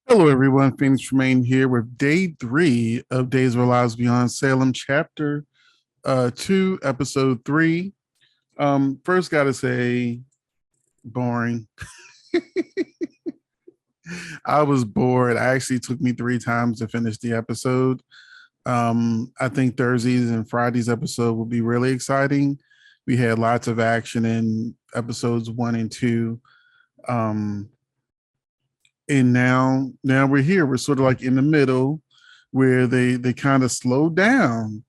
Hello, everyone. Phoenix Tremayne here with day 3 of Days of Our Lives Beyond Salem, chapter 2, episode 3. First, got to say, boring. I was bored. I actually took me 3 times to finish the episode. I think Thursdays and Fridays episode will be really exciting. We had lots of action in episodes 1 and 2. Um, and now we're here. We're sort of like in the middle where they kind of slowed down.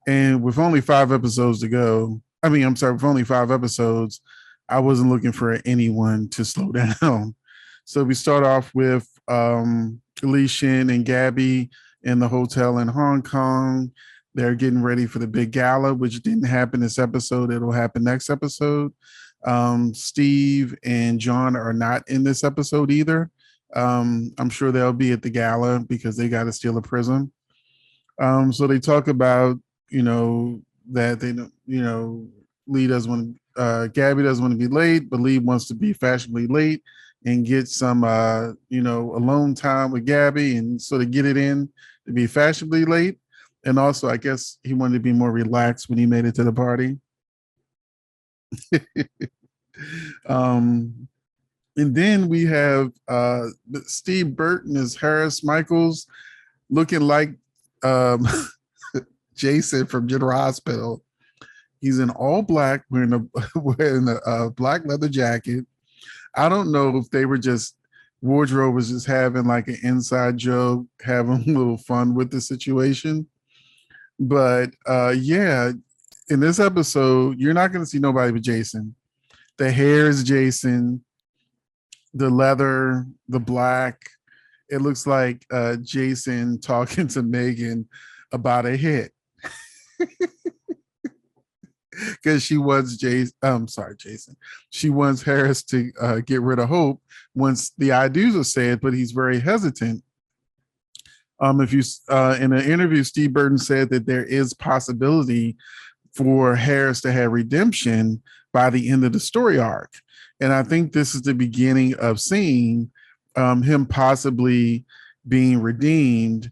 And with only 5 episodes to go, I mean, I'm sorry, with only 5 episodes, I wasn't looking for anyone to slow down. So we start off with Li Shin and Gabi in the hotel in Hong Kong. They're getting ready for the big gala, which didn't happen this episode. It'll happen next episode. Steve and John are not in this episode either. I'm sure they'll be at the gala because they got to steal a prism. So they talk about, that Lee doesn't want to, Gabby doesn't want to be late, but Lee wants to be fashionably late and get some, alone time with Gabby and sort of get it in to be fashionably late. And also, I guess he wanted to be more relaxed when he made it to the party. um, and then we have Steve Burton as Harris Michaels, looking like um, Jason from General Hospital. He's in all black, wearing a wearing a black leather jacket. I don't know if they were just wardrobe was just having like an inside joke, having a little fun with the situation. But yeah, in this episode, you're not going to see nobody but Jason. The hair is Jason, the leather, the black. It looks like Jason talking to Megan about a hit because she wants Jason. I'm sorry, Jason. She wants Harris to get rid of Hope once the I do's are said, but he's very hesitant. If you in an interview, Steve Burton said that there is possibility for Harris to have redemption by the end of the story arc, and I think this is the beginning of seeing him possibly being redeemed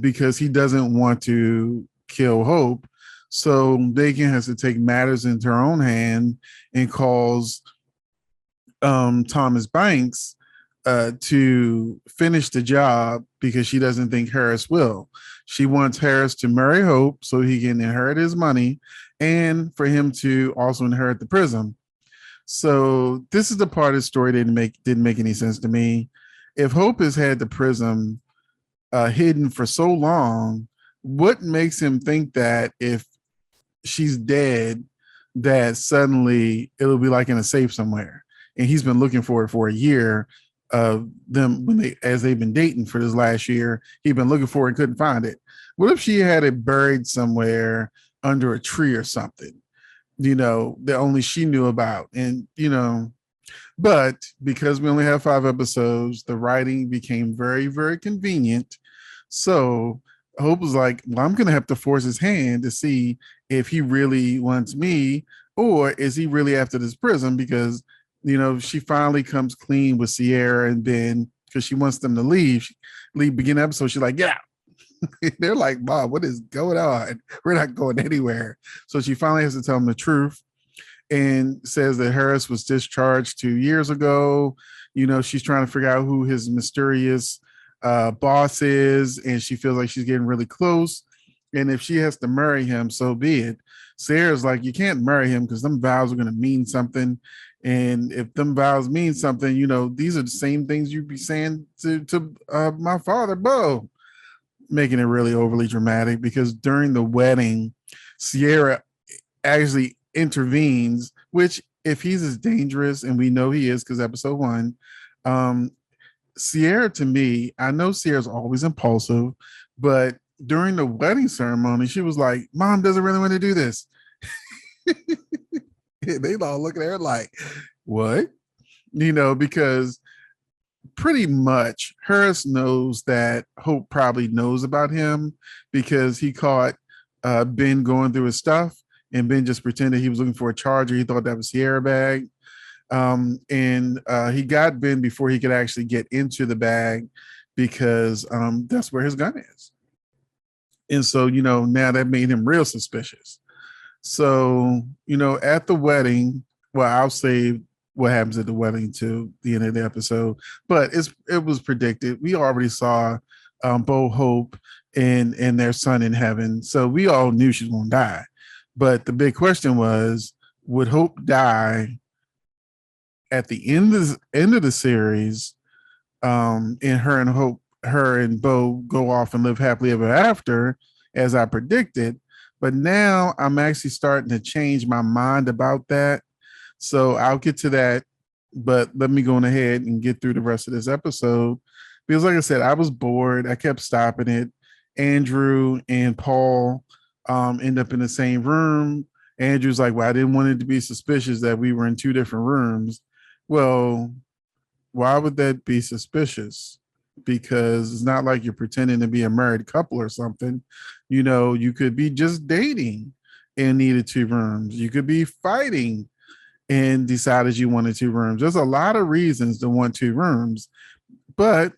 because he doesn't want to kill Hope. So Megan has to take matters into her own hand and calls Thomas Banks to finish the job because she doesn't think Harris will. She wants Harris to marry Hope so he can inherit his money and for him to also inherit the prism. So this is the part of the story that didn't make any sense to me. If Hope has had the prism hidden for so long, what makes him think that if she's dead, that suddenly it'll be like in a safe somewhere? And he's been looking for it for a year. Them when they as they've been dating for this last year, he'd been looking for it and couldn't find it. What if she had it buried somewhere under a tree or something? That only she knew about. And but because we only have 5 episodes, the writing became very, very convenient. So Hope was like, well, I'm going to have to force his hand to see if he really wants me or is he really after this prison because, she finally comes clean with Sierra and Ben because she wants them to leave. Leave beginning episode. She's like, yeah. They're like, Mom, what is going on? We're not going anywhere. So she finally has to tell him the truth and says that Harris was discharged 2 years ago. She's trying to figure out who his mysterious boss is, and she feels like she's getting really close. And if she has to marry him, so be it. Sarah's like, you can't marry him because them vows are going to mean something. And if them vows mean something, these are the same things you'd be saying to my father, Bo, making it really overly dramatic because during the wedding, Sierra actually intervenes, which if he's as dangerous, and we know he is because episode 1, Sierra to me, I know Sierra's always impulsive, but during the wedding ceremony, she was like, Mom doesn't really want to do this. They all look at her like, what? Because pretty much Harris knows that Hope probably knows about him because he caught Ben going through his stuff and Ben just pretended he was looking for a charger. He thought that was Sierra bag. And he got Ben before he could actually get into the bag because that's where his gun is. And so, now that made him real suspicious. So, at the wedding, well, I'll say what happens at the wedding to the end of the episode, but it was predicted. We already saw Bo Hope and their son in heaven. So we all knew she was going to die. But the big question was, would Hope die at the end of the series, and her and Bo go off and live happily ever after, as I predicted. But now I'm actually starting to change my mind about that. So I'll get to that. But let me go on ahead and get through the rest of this episode. Because like I said, I was bored. I kept stopping it. Andrew and Paul end up in the same room. Andrew's like, well, I didn't want it to be suspicious that we were in two different rooms. Well, why would that be suspicious? Because it's not like you're pretending to be a married couple or something. You could be just dating and needed two rooms. You could be fighting and decided you wanted two rooms. There's a lot of reasons to want two rooms, but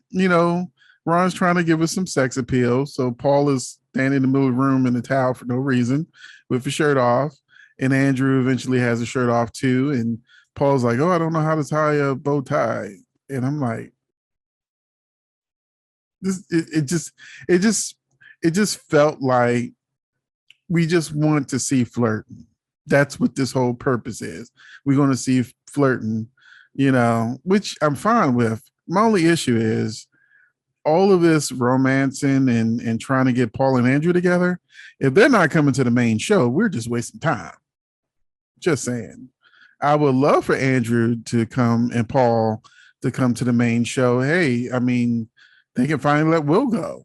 Ron's trying to give us some sex appeal. So Paul is standing in the middle of the room in the towel for no reason with his shirt off. And Andrew eventually has a shirt off too. And Paul's like, oh, I don't know how to tie a bow tie. And I'm like, this it just felt like we just want to see flirting. That's what this whole purpose is. We're going to see flirting, which I'm fine with. My only issue is all of this romancing and trying to get Paul and Andrew together. If they're not coming to the main show, we're just wasting time. Just saying. I would love for Andrew to come and Paul to come to the main show. Hey, I mean, they can finally let Will go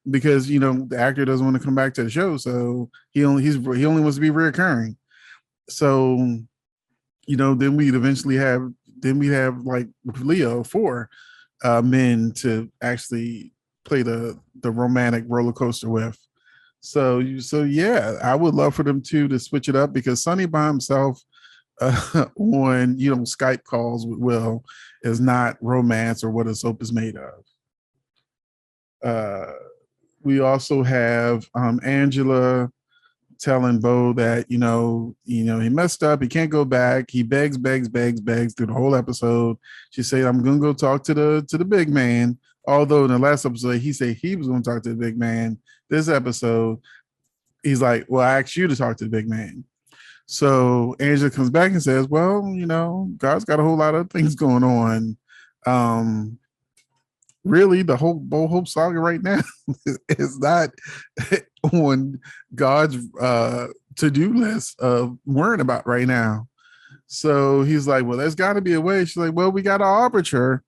because the actor doesn't want to come back to the show, so he only wants to be reoccurring. So then we have like Leo 4 men to actually play the romantic roller coaster with. So yeah, I would love for them to switch it up because Sonny by himself on Skype calls with Will is not romance or what a soap is made of. We also have Angela telling Bo that he messed up, he can't go back. He begs through the whole episode. She said, "I'm gonna go talk to the big man." Although in the last episode he said he was going to talk to the big man. This episode, he's like, "Well, I asked you to talk to the big man." So Angela comes back and says, "Well, God's got a whole lot of things going on." Really, the whole Hope saga right now is not on God's to-do list of worrying about right now. So he's like, well, there's got to be a way. She's like, well, we got an arbiter.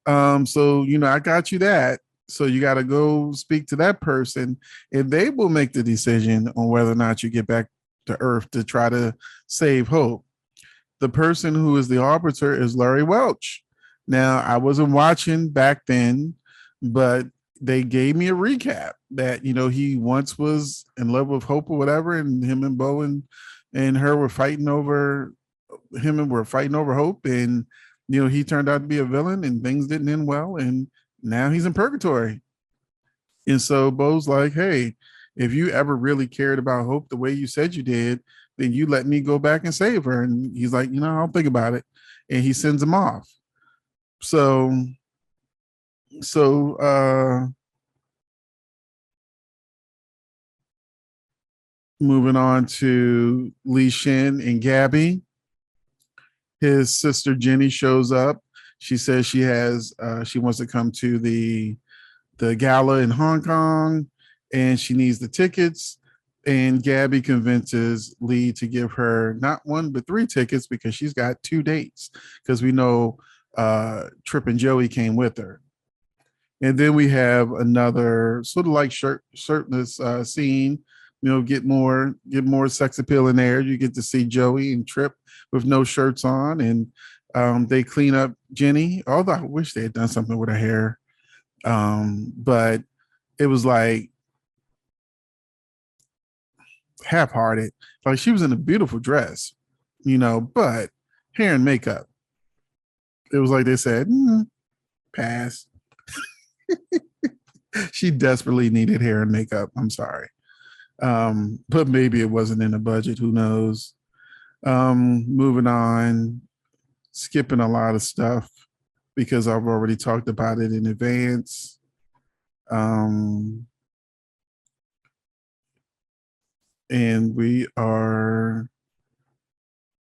So I got you that. So you got to go speak to that person, and they will make the decision on whether or not you get back to Earth to try to save Hope. The person who is the arbiter is Larry Welch. Now, I wasn't watching back then, but they gave me a recap that, he once was in love with Hope or whatever, and him and Bo and her were fighting over Hope. And, he turned out to be a villain and things didn't end well. And now he's in purgatory. And so Bo's like, hey, if you ever really cared about Hope the way you said you did, then you let me go back and save her. And he's like, I'll think about it. And he sends him off. So moving on to Li Shin and Gabi. His sister Jenny shows up. She says she wants to come to the gala in Hong Kong and she needs the tickets. And Gabi convinces Lee to give her not one but 3 tickets because she's got 2 dates, because we know Trip and Joey came with her. And then we have another sort of like shirtless scene. Get more sex appeal in there. You get to see Joey and Trip with no shirts on, and they clean up Jenny. Although I wish they had done something with her hair, but it was like half-hearted. Like she was in a beautiful dress, but hair and makeup. It was like they said, pass. She desperately needed hair and makeup. I'm sorry. But maybe it wasn't in the budget. Who knows? Moving on, skipping a lot of stuff because I've already talked about it in advance. Um, and we are,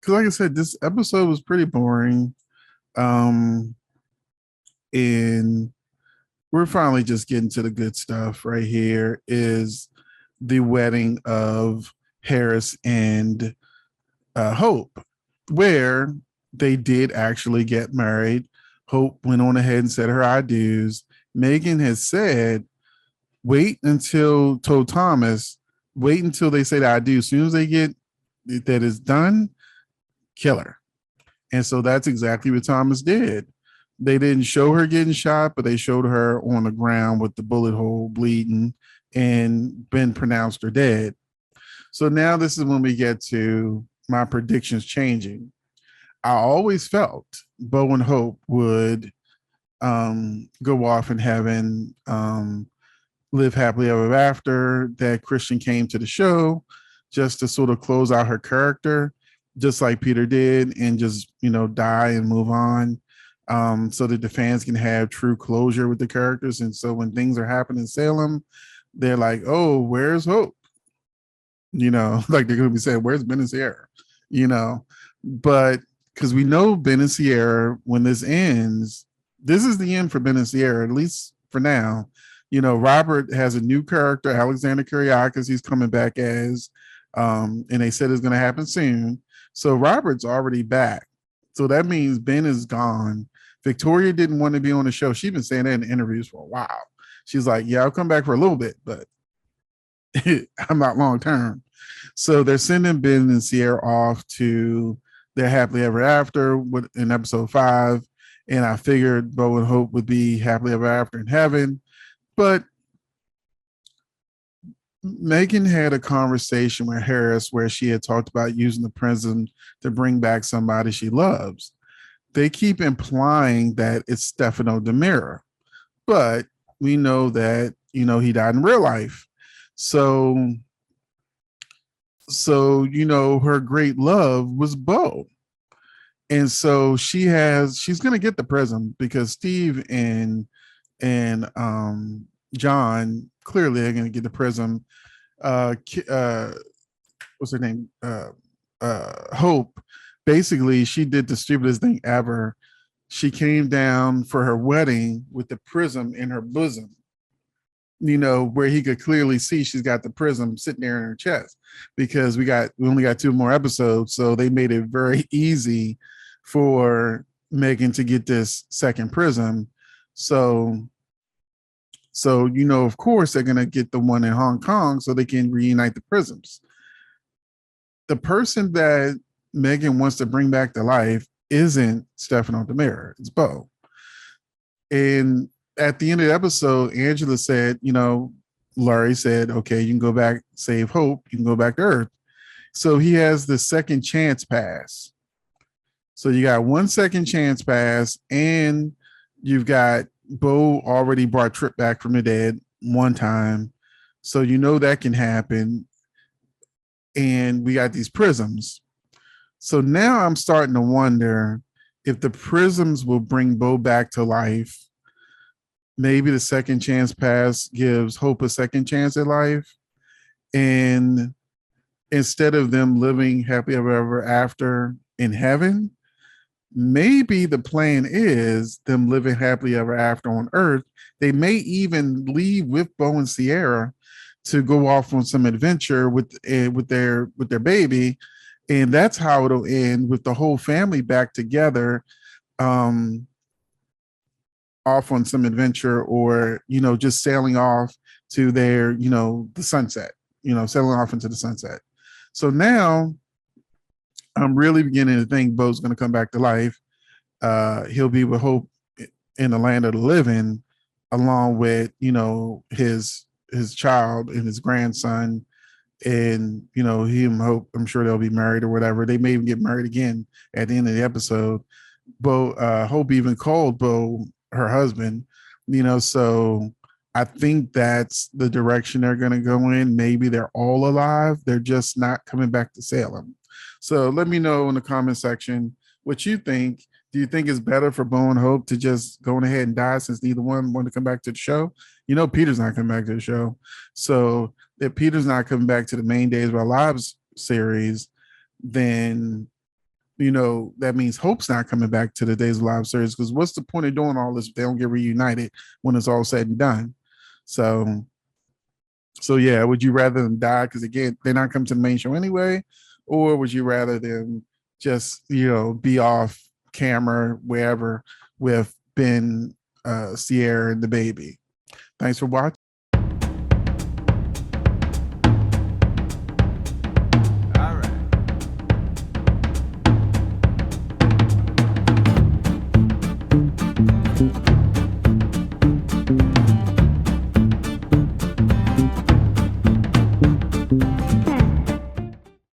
because like I said, this episode was pretty boring. Um, and we're finally just getting to the good stuff right here is the wedding of Harris and Hope, where they did actually get married. Hope went on ahead and said her I do's. Megan has said, wait until told Thomas, wait until they say that I do. As soon as they get that is done, kill her. And so that's exactly what Thomas did. They didn't show her getting shot, but they showed her on the ground with the bullet hole bleeding and been pronounced her dead. So now this is when we get to my predictions changing. I always felt Bo and Hope would go off in heaven, live happily ever after, that Christian came to the show just to sort of close out her character, just like Peter did, and just, die and move on. So that the fans can have true closure with the characters. And so when things are happening in Salem, they're like, oh, where's Hope? Like they're going to be saying, where's Ben and Sierra? But because we know Ben and Sierra, when this ends, this is the end for Ben and Sierra, at least for now. Robert has a new character, Alexander Kyriakis, he's coming back as, and they said it's going to happen soon. So Robert's already back. So that means Ben is gone. Victoria didn't want to be on the show. She's been saying that in interviews for a while. She's like, yeah, I'll come back for a little bit, but I'm not long term. So they're sending Ben and Sierra off to their happily ever after in episode 5. And I figured Bo and Hope would be happily ever after in heaven. But Megan had a conversation with Harris where she had talked about using the prism to bring back somebody she loves. They keep implying that it's Stefano DiMera, but we know that, he died in real life. So, her great love was Bo. And so she's going to get the prism because Steve and John clearly are going to get the prism. What's her name? Hope. Basically, she did the stupidest thing ever. She came down for her wedding with the prism in her bosom, where he could clearly see she's got the prism sitting there in her chest, because we only got 2 more episodes. So they made it very easy for Megan to get this second prism. So, of course, they're going to get the one in Hong Kong so they can reunite the prisms. The person that Megan wants to bring back to life isn't Stefano DiMera, it's Bo. And at the end of the episode, Angela said, Laurie said, okay, you can go back, save Hope, you can go back to Earth. So he has the second chance pass. So you got 1 second chance pass, and you've got Bo already brought Trip back from the dead 1 time. So that can happen. And we got these prisms. So now I'm starting to wonder if the prisms will bring Bo back to life. Maybe the second chance pass gives Hope a second chance at life. And instead of them living happily ever after in heaven, maybe the plan is them living happily ever after on Earth. They may even leave with Bo and Sierra to go off on some adventure with their baby, and that's how it'll end, with the whole family back together, off on some adventure, or just sailing off to their the sunset, sailing off into the sunset. So now I'm really beginning to think Bo's going to come back to life. He'll be with Hope in the land of the living, along with his child and his grandson, and he and Hope, I'm sure they'll be married or whatever. They may even get married again at the end of the episode. Bo, Hope even called Bo her husband, so I think that's the direction they're going to go in. Maybe they're all alive. They're just not coming back to Salem. So let me know in the comment section what you think. Do you think it's better for Bo and Hope to just go ahead and die since neither one want to come back to the show? Peter's not coming back to the show. So if Peter's not coming back to the main Days of Our Lives series, then that means Hope's not coming back to the Days of Live series, because what's the point of doing all this if they don't get reunited when it's all said and done? So, yeah, would you rather them die because again they're not coming to the main show anyway, or would you rather them just be off camera wherever with Ben, Sierra, and the baby? Thanks for watching.